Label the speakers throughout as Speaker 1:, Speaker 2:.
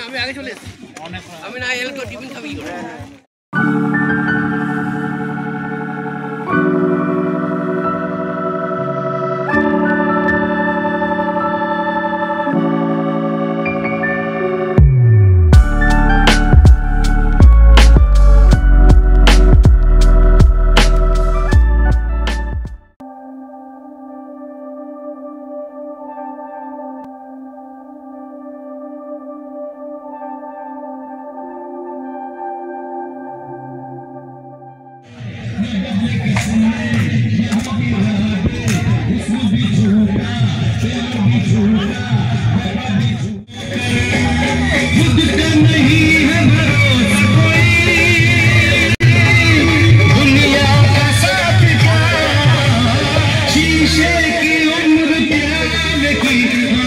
Speaker 1: আমি আগে চলে এসেছি। আমি না এলে তো টিফিন খাবি করে।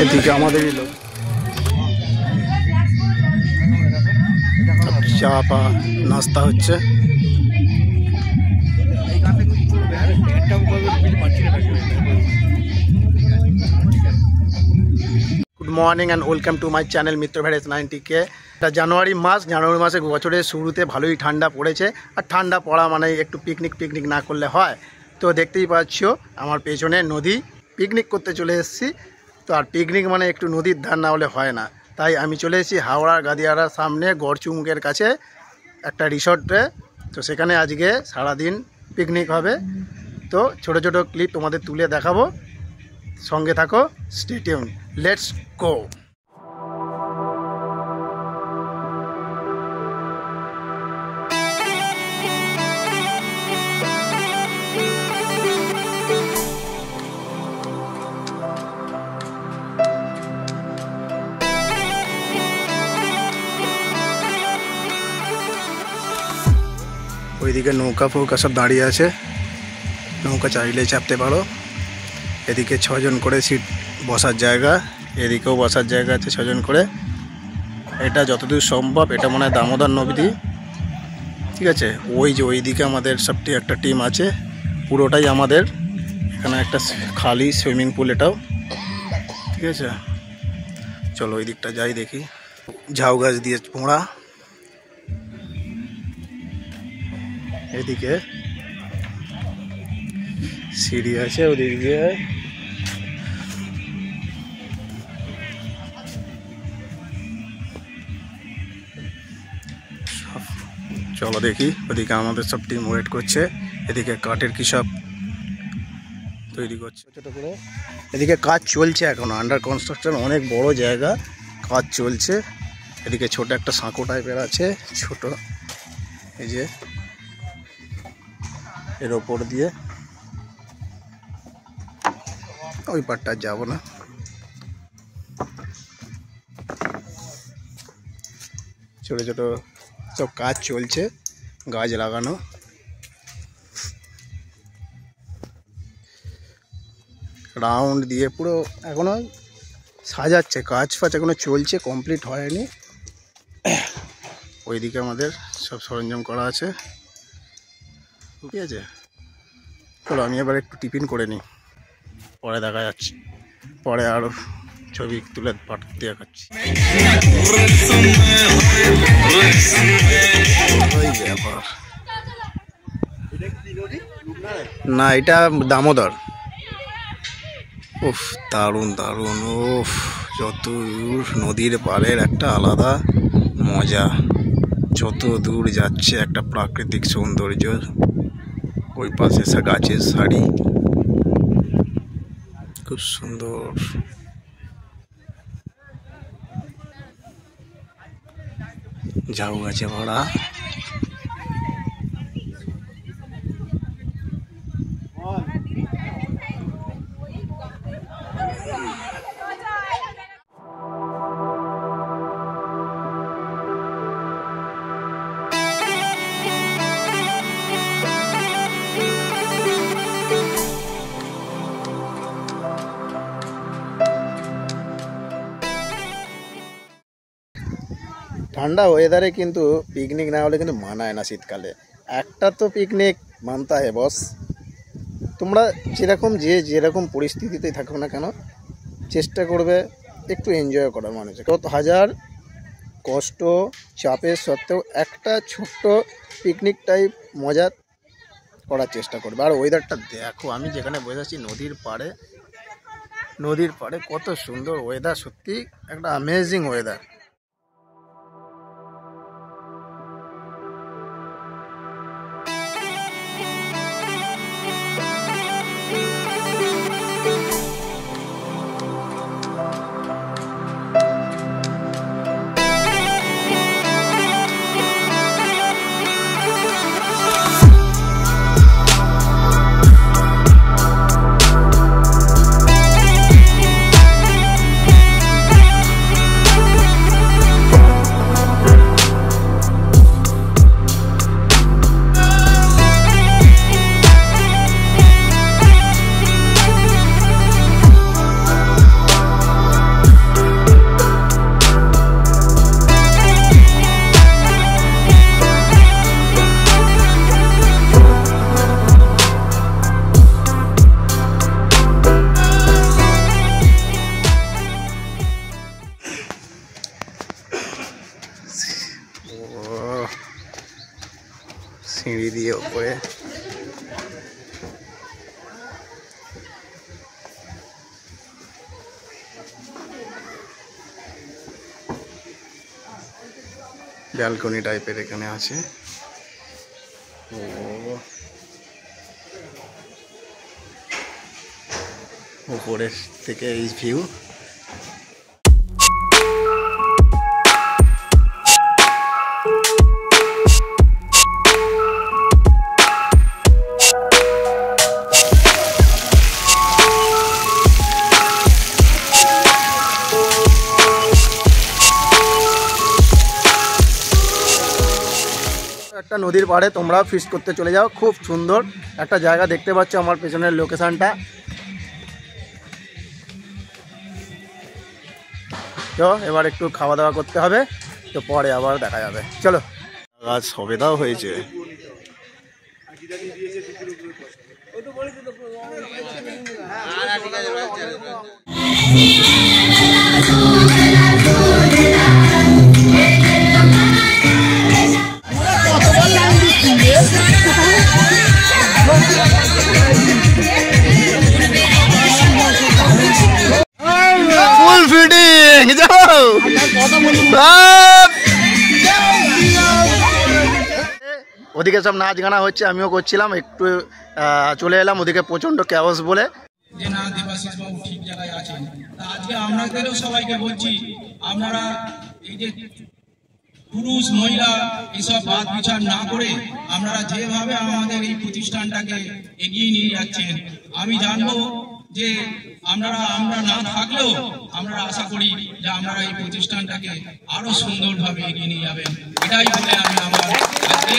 Speaker 2: এদিকে আমাদেরই লোক চা পা নাস্তা হচ্ছে। Good morning and welcome to my channel Mitra ভ্যারেজ 90K। এটা জানুয়ারি মাসে বছরের শুরুতে ভালোই ঠান্ডা পড়েছে। আর ঠান্ডা পড়া মানে একটু পিকনিক না করলে হয়। তো দেখতেই পাচ্ছ আমার পেছনে নদী, পিকনিক করতে চলে এসেছি। তো আর পিকনিক মানে একটু নদীর ধার না হলে হয় না, তাই আমি চলে এসেছি হাওড়া গাদিয়ারার সামনে গড়চুমুকের কাছে একটা রিসর্টে। তো সেখানে আজকে সারাদিন পিকনিক হবে। তো ছোট ছোট ক্লিপ তোমাদের তুলে দেখাবো, সঙ্গে থাকো, স্টে টিউন, লেটস গো। ওইদিকে নৌকা ফৌকা সব দাঁড়িয়ে আছে, নৌকা চাইলে চাপতে পারো। এদিকে 6 জন করে সিট বসার জায়গা, এদিকেও বসার জায়গা আছে 6 জন করে। এটা যতদূর সম্ভব এটা মনে হয় দামোদর নদী, ঠিক আছে। ওই যে ওইদিকে আমাদের সবটি একটা টিম আছে, পুরোটাই আমাদের। এখানে একটা খালি সুইমিং পুল এটাও, ঠিক আছে। চলো ওই দিকটা যাই দেখি। ঝাউ গাছ দিয়ে পোড়া, এদিকে সিঁড়ি আছে, ওদিকে চলো দেখি। ওদিকে আমাদের সব টিম ওয়েট করছে। এদিকে কাঠের কি সব তৈরি করছে ছোটো করে। এদিকে কাজ চলছে এখনো, আন্ডার কনস্ট্রাকশন, অনেক বড় জায়গা, কাজ চলছে। এদিকে ছোট একটা সাঁকো টাইপের আছে, ছোট, এই যে এর ওপর দিয়ে ওই পাটটা যাব না। ছোট ছোট সব কাজ চলছে, গাছ লাগানো। রাউন্ড দিয়ে পুরো এখনো সাজাচ্ছে, কাজ ফাজ এখনো চলছে, কমপ্লিট হয়নি। ওইদিকে আমাদের সব সরঞ্জাম করা আছে, ঠিক আছে। চলো আমি এবার একটু টিফিন করে নিই, পরে দেখা যাচ্ছে, পরে আরও ছবি তুলে দেখাচ্ছি। না এটা দামোদর। উফ দারুণ দারুণ, উফ যত দূর নদীর পাড়ের একটা আলাদা মজা, যত দূর যাচ্ছে একটা প্রাকৃতিক সৌন্দর্য। ওই পাশে গাছের সারি, খুব খুব সুন্দর। ঝাউ গাছে ভরা। ঠান্ডা ওয়েদারে কিন্তু পিকনিক না হলে কিন্তু মানায় না শীতকালে। একটা তো পিকনিক মানতে হয় বস। তোমরা যেরকম পরিস্থিতিতে থাকো না কেন, চেষ্টা করবে একটু এনজয় করার। মানুষ কত হাজার কষ্ট চাপের সত্ত্বেও একটা ছোট্ট পিকনিক টাইপ মজা করার চেষ্টা করবে। আর ওয়েদারটা দেখো, আমি যেখানে বসে আছি নদীর পাড়ে কত সুন্দর ওয়েদার, সত্যি একটা অ্যামেজিং ওয়েদার। সিঁড়ি দিয়ে উপরে ব্যালকনি টাইপের এখানে আছে। উপরের থেকে এই ভিউ। একটা নদীর পাড়ে তোমরা ফিস্ট করতে চলে যাও, খুব সুন্দর একটা জায়গা দেখতে পাচ্ছ আমার পেছনের লোকেশনটা। তো এবার একটু খাওয়া দাওয়া করতে হবে, তো পরে আবার দেখা যাবে। চলো। আজ সবেদাও হয়েছে। ফুল ফিটিং যাও। ওদিকে সব নাচ গানা হচ্ছে, আমিও করছিলাম, একটু চলে এলাম ওদিকে প্রচন্ড ক্যাওস বলে।
Speaker 3: যে না, দেবাশিস বাবু ঠিক জায়গায় আছেন। আজকে আপনাদেরও সবাইকে বলছি, আপনারা এই যে পুরুষ মহিলা এসব বাদ বিচার না করে আপনারা যেভাবে আমাদের এই প্রতিষ্ঠানটাকে এগিয়ে নিয়ে যাচ্ছেন, আমি জানবো যে আমরা না থাকলেও আমরা আশা করি যে আপনারা এই প্রতিষ্ঠানটাকে আরো সুন্দরভাবে এগিয়ে নিয়ে যাবেন। এটাই বলে আমি আমার আজকে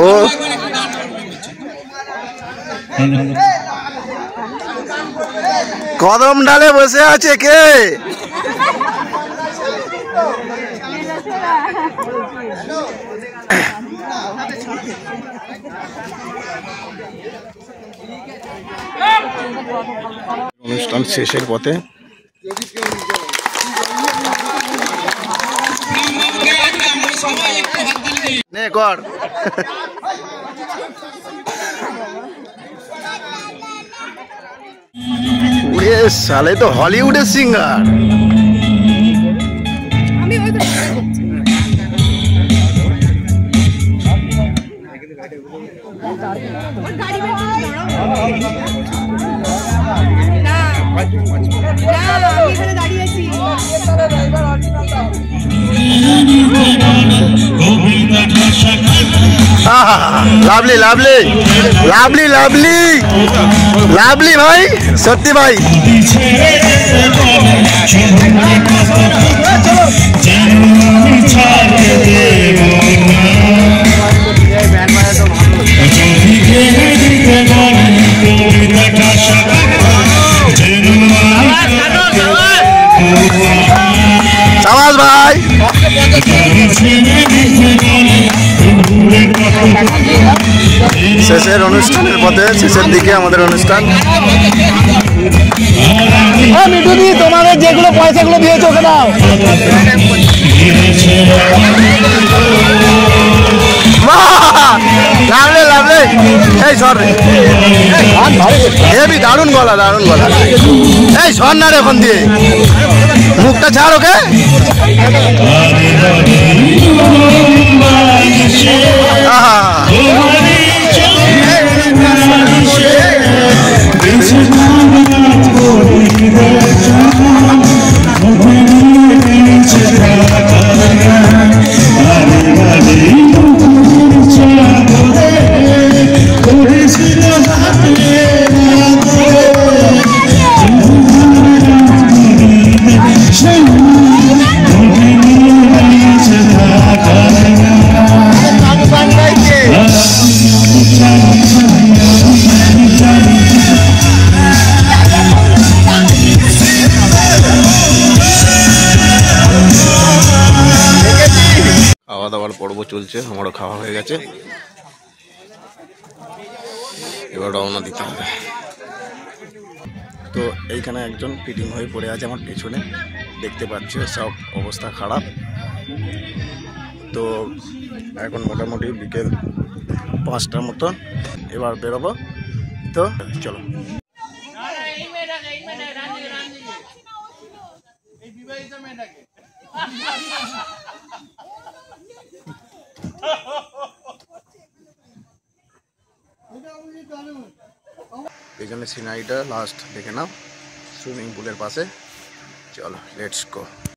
Speaker 2: ও কদম ডালে বসে আছে কে? অনুষ্ঠান শেষের পথে। নে কর। ওরে সালে তো হলিউডের singer. Lovely lovely lovely lovely lovely ভাই, সত্যি ভাই। সাবাস ভাই। শেষের অনুষ্ঠানের পথে, শেষের দিকে আমাদের অনুষ্ঠান। মিঠুদি, তোমাদের যেগুলো পয়সাগুলো দিয়েছো ওকে দাও। লাভলে লাভলে, এই সর রে, হেবি দারুণ গলা, দারুণ গলা। এই সর না রে ওখান দিয়ে, মুখটা ছাড় ওকে। খাওয়া দাওয়ার পর্ব চলছে, আমারও খাওয়া হয়ে গেছে, এবার রওনা দিতে হবে। তো এইখানে একজন ফিটিং হয়ে পড়ে আছে আমার পেছনে, দেখতে পাচ্ছ সব অবস্থা খারাপ। তো এখন মোটামুটি বিকেল 5টার মতো, এবার বেরোবো। তো চলো। এখানে সিনারিটা লাস্ট দেখে নাও, সুইমিং পুলের পাশে। চলো লেটস গো।